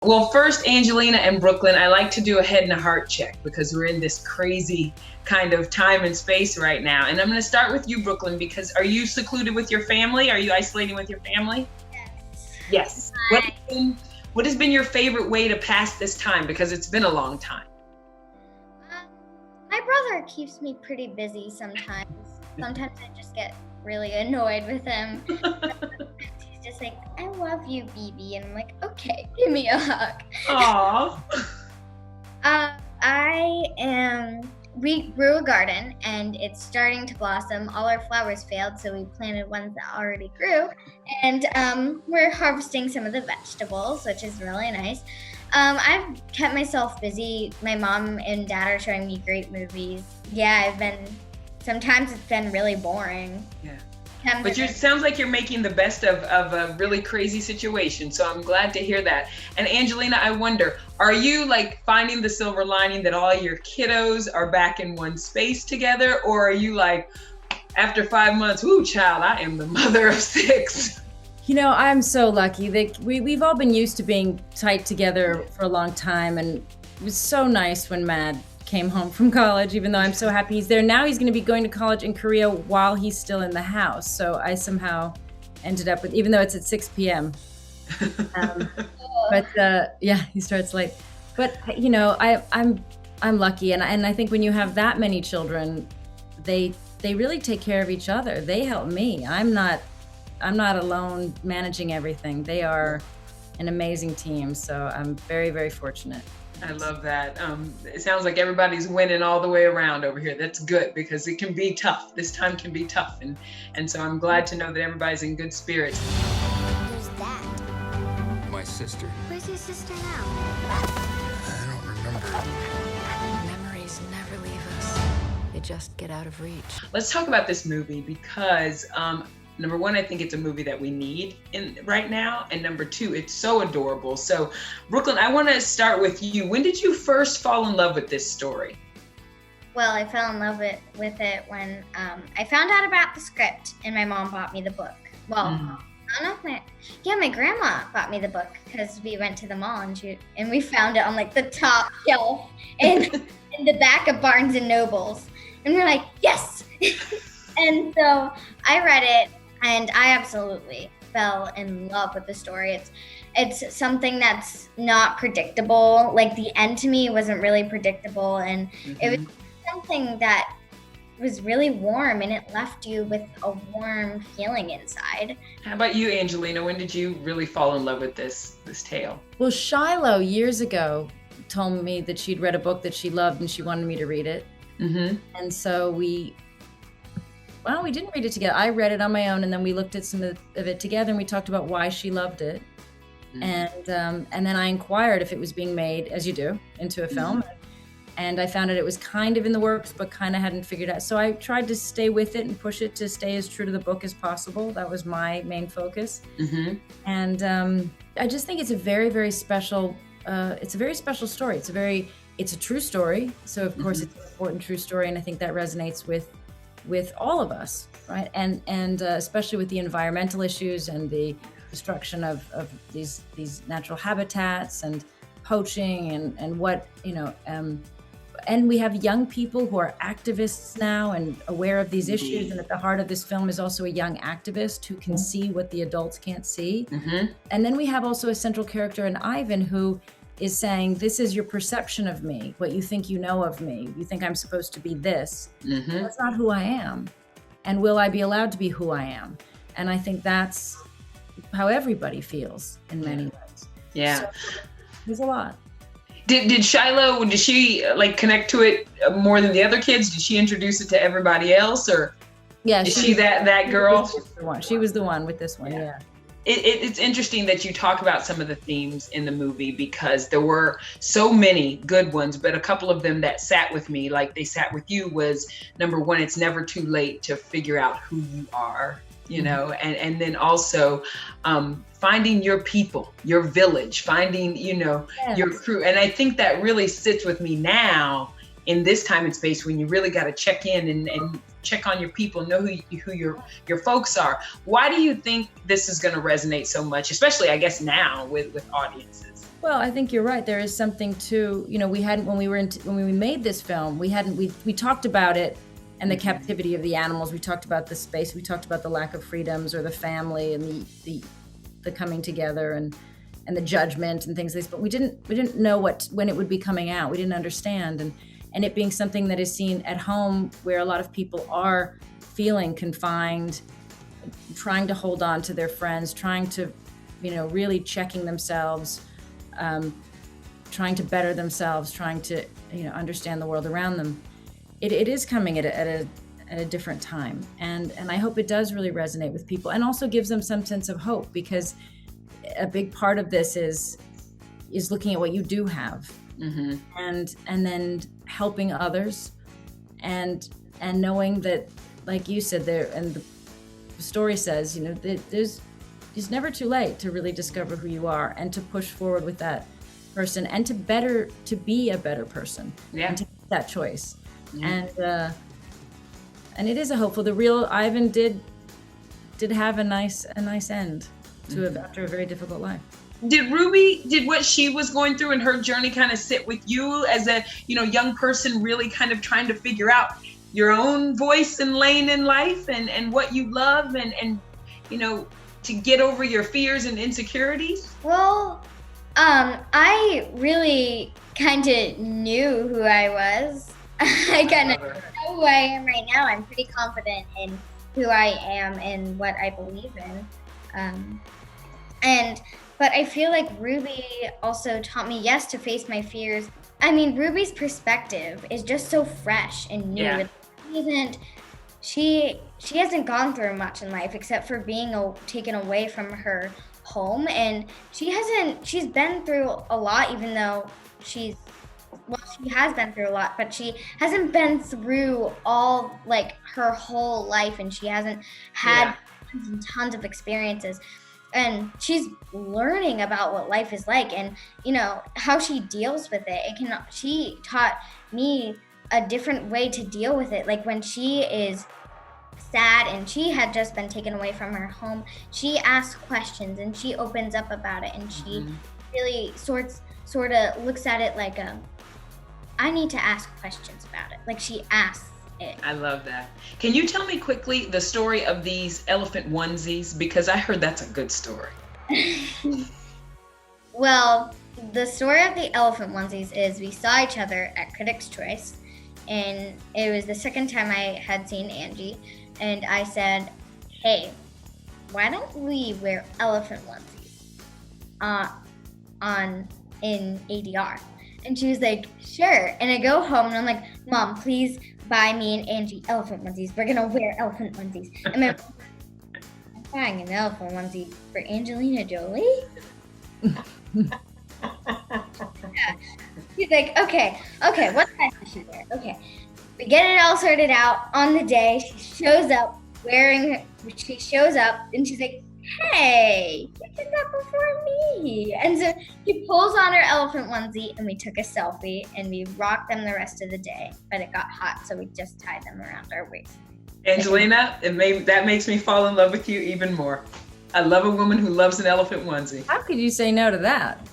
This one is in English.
Well, first, Angelina and Brooklyn, I like to do a head and a heart check because we're in this crazy kind of time and space right now. And I'm going to start with you, Brooklyn, because are you secluded with your family? Are you isolating with your family? Yes. What has been your favorite way to pass this time? Because it's been a long time. My brother keeps me pretty busy sometimes. Sometimes I just get really annoyed with him. He's just like, I love you, BB. And I'm like, okay, give me a hug. Aww. We grew a garden and it's starting to blossom. All our flowers failed, so we planted ones that already grew. And we're harvesting some of the vegetables, which is really nice. I've kept myself busy. My mom and dad are showing me great movies. Yeah, sometimes it's been really boring. Yeah. But sounds like you're making the best of a really crazy situation. So I'm glad to hear that. And Angelina, I wonder, are you like finding the silver lining that all your kiddos are back in one space together? Or are you like, after 5 months, whoo, child, I am the mother of 6? You know, I'm so lucky that we've all been used to being tight together for a long time. And it was so nice when Mad came home from college, even though I'm so happy he's there. Now he's going to be going to college in Korea while he's still in the house. So I somehow ended up with, even though it's at 6 p.m. Yeah, he starts late. But, you know, I'm lucky. And I think when you have that many children, they really take care of each other. They help me. I'm not alone managing everything. They are an amazing team. So I'm very, very fortunate. I love that. It sounds like everybody's winning all the way around over here. That's good because it can be tough. This time can be tough. And so I'm glad to know that everybody's in good spirits. Who's that? My sister. Where's your sister now? I don't remember. Memories never leave us. They just get out of reach. Let's talk about this movie because number one, I think it's a movie that we need right now. And number two, it's so adorable. So Brooklyn, I want to start with you. When did you first fall in love with this story? Well, I fell in love with it when I found out about the script and my mom bought me the book. Well, I don't know if my grandma bought me the book because we went to the mall and we found it on like the top shelf in the back of Barnes and Nobles. And we're like, yes! And so I read it. And I absolutely fell in love with the story. It's something that's not predictable. Like the end to me wasn't really predictable, and it was something that was really warm, and it left you with a warm feeling inside. How about you, Angelina? When did you really fall in love with this tale? Well, Shiloh years ago told me that she'd read a book that she loved and she wanted me to read it. And so we didn't read it together. I read it on my own, and then we looked at some of it together, and we talked about why she loved it. And then I inquired if it was being made, as you do, into a film. And I found out it was kind of in the works, but kind of hadn't figured out. So I tried to stay with it and push it to stay as true to the book as possible. That was my main focus. And I just think it's a very, very special. It's a very special story. It's a true story. So of course it's an important true story, and I think that resonates with all of us, right? And especially with the environmental issues and the destruction of these natural habitats and poaching and what, you know, and we have young people who are activists now and aware of these issues. And at the heart of this film is also a young activist who can see what the adults can't see. And then we have also a central character in Ivan who is saying, this is your perception of me, what you think you know of me. You think I'm supposed to be this. That's not who I am. And will I be allowed to be who I am? And I think that's how everybody feels in many ways. Yeah. So, there's a lot. Did Shiloh, did she like connect to it more than the other kids? Did she introduce it to everybody else, or yeah, is she that girl? She was the one with this one, yeah. It's interesting that you talk about some of the themes in the movie because there were so many good ones, but a couple of them that sat with me, like they sat with you, was number one, it's never too late to figure out who you are, you know, and then also finding your people, your village, finding, you know, your crew. And I think that really sits with me now in this time and space when you really got to check in and check on your people, know who your folks are. Why do you think this is going to resonate so much, especially I guess now with audiences? Well, I think you're right. There is something to, we hadn't, when we made this film, we talked about it and the captivity of the animals. We talked about the space. We talked about the lack of freedoms or the family and the coming together and the judgment and things like this. But we didn't know when it would be coming out. We didn't understand. And it being something that is seen at home where a lot of people are feeling confined, trying to hold on to their friends, trying to, really checking themselves, trying to better themselves, trying to, understand the world around them. It is coming at a different time. And I hope it does really resonate with people and also gives them some sense of hope, because a big part of this is looking at what you do have, and then helping others and knowing that, like you said there, and the story says, it's never too late to really discover who you are and to push forward with that person and to be a better person, and to make that choice. And it is a hopeful. The real Ivan did have a nice end after a very difficult life. Did what she was going through in her journey kind of sit with you as a young person, really kind of trying to figure out your own voice and lane in life and what you love and to get over your fears and insecurities? Well, I really kind of knew who I was. I kind of know who I am right now. I'm pretty confident in who I am and what I believe in. But I feel like Ruby also taught me, yes, to face my fears. I mean, Ruby's perspective is just so fresh and new. Yeah. She hasn't gone through much in life except for being taken away from her home, and she's been through a lot, even though she has been through a lot, but she hasn't been through all, like, her whole life, and she hasn't had tons and tons of experiences. And she's learning about what life is like and, how she deals with it. She taught me a different way to deal with it. Like when she is sad and she had just been taken away from her home, she asks questions and she opens up about it, and she really sort of looks at it like I need to ask questions about it. Like she asks it. I love that. Can you tell me quickly the story of these elephant onesies? Because I heard that's a good story. Well, the story of the elephant onesies is we saw each other at Critics' Choice, and it was the second time I had seen Angie, and I said, hey, why don't we wear elephant onesies in ADR? And she was like, sure. And I go home and I'm like, Mom, please buy me and Angie elephant onesies. We're gonna wear elephant onesies. And I'm buying an elephant onesie for Angelina Jolie. She's like, okay, what size does she wear? Okay, we get it all sorted out on the day. She shows up and she's like, hey, you did that before me. And so she pulls on her elephant onesie and we took a selfie and we rocked them the rest of the day, but it got hot, so we just tied them around our waist. Angelina, that makes me fall in love with you even more. I love a woman who loves an elephant onesie. How could you say no to that?